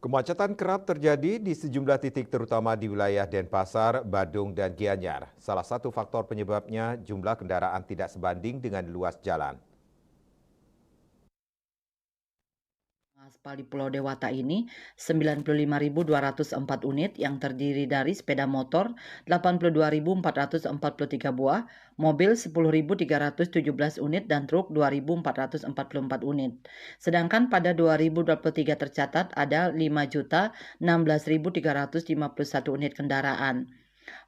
Kemacetan kerap terjadi di sejumlah titik terutama di wilayah Denpasar, Badung, dan Gianyar. Salah satu faktor penyebabnya jumlah kendaraan tidak sebanding dengan luas jalan. Aspal di Pulau Dewata ini 95.204 unit yang terdiri dari sepeda motor 82.443 buah, mobil 10.317 unit dan truk 2.444 unit. Sedangkan pada 2023 tercatat ada 5.016.351 unit kendaraan.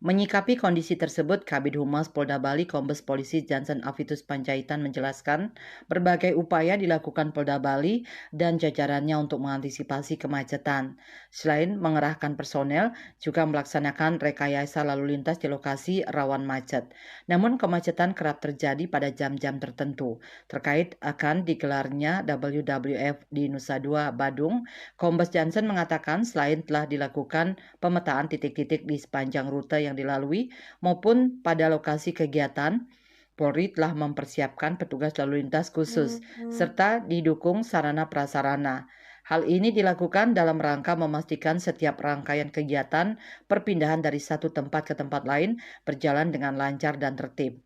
Menyikapi kondisi tersebut, Kabid Humas Polda Bali Kombes Polisi Jansen Afitus Panjaitan menjelaskan berbagai upaya dilakukan Polda Bali dan jajarannya untuk mengantisipasi kemacetan. Selain mengerahkan personel, juga melaksanakan rekayasa lalu lintas di lokasi rawan macet. Namun kemacetan kerap terjadi pada jam-jam tertentu. Terkait akan digelarnya WWF di Nusa Dua, Badung, Kombes Jansen mengatakan selain telah dilakukan pemetaan titik-titik di sepanjang rute yang dilalui maupun pada lokasi kegiatan, Polri telah mempersiapkan petugas lalu lintas khusus serta didukung sarana prasarana. Hal ini dilakukan dalam rangka memastikan setiap rangkaian kegiatan perpindahan dari satu tempat ke tempat lain berjalan dengan lancar dan tertib.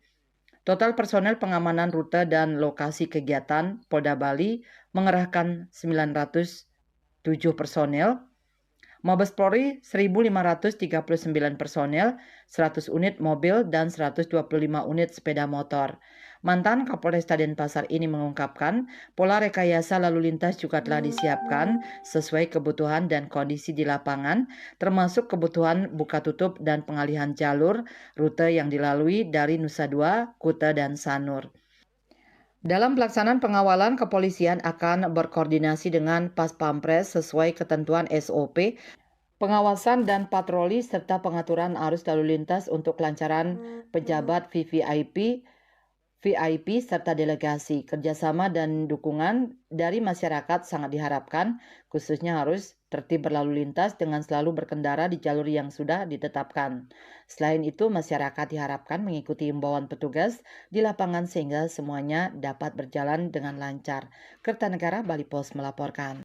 Total personel pengamanan rute dan lokasi kegiatan Polda Bali mengerahkan 907 personel, Mabes Polri 1.539 personel, 100 unit mobil, dan 125 unit sepeda motor. Mantan Kapolresta Denpasar ini mengungkapkan, pola rekayasa lalu lintas juga telah disiapkan sesuai kebutuhan dan kondisi di lapangan, termasuk kebutuhan buka tutup dan pengalihan jalur rute yang dilalui dari Nusa Dua, Kuta, dan Sanur. Dalam pelaksanaan pengawalan, kepolisian akan berkoordinasi dengan Pas Pampres sesuai ketentuan SOP, pengawasan dan patroli serta pengaturan arus lalu lintas untuk kelancaran pejabat VIP serta delegasi. Kerjasama dan dukungan dari masyarakat sangat diharapkan, khususnya harus tertib berlalu lintas dengan selalu berkendara di jalur yang sudah ditetapkan. Selain itu, masyarakat diharapkan mengikuti imbauan petugas di lapangan sehingga semuanya dapat berjalan dengan lancar. Kertanegara Bali Pos melaporkan.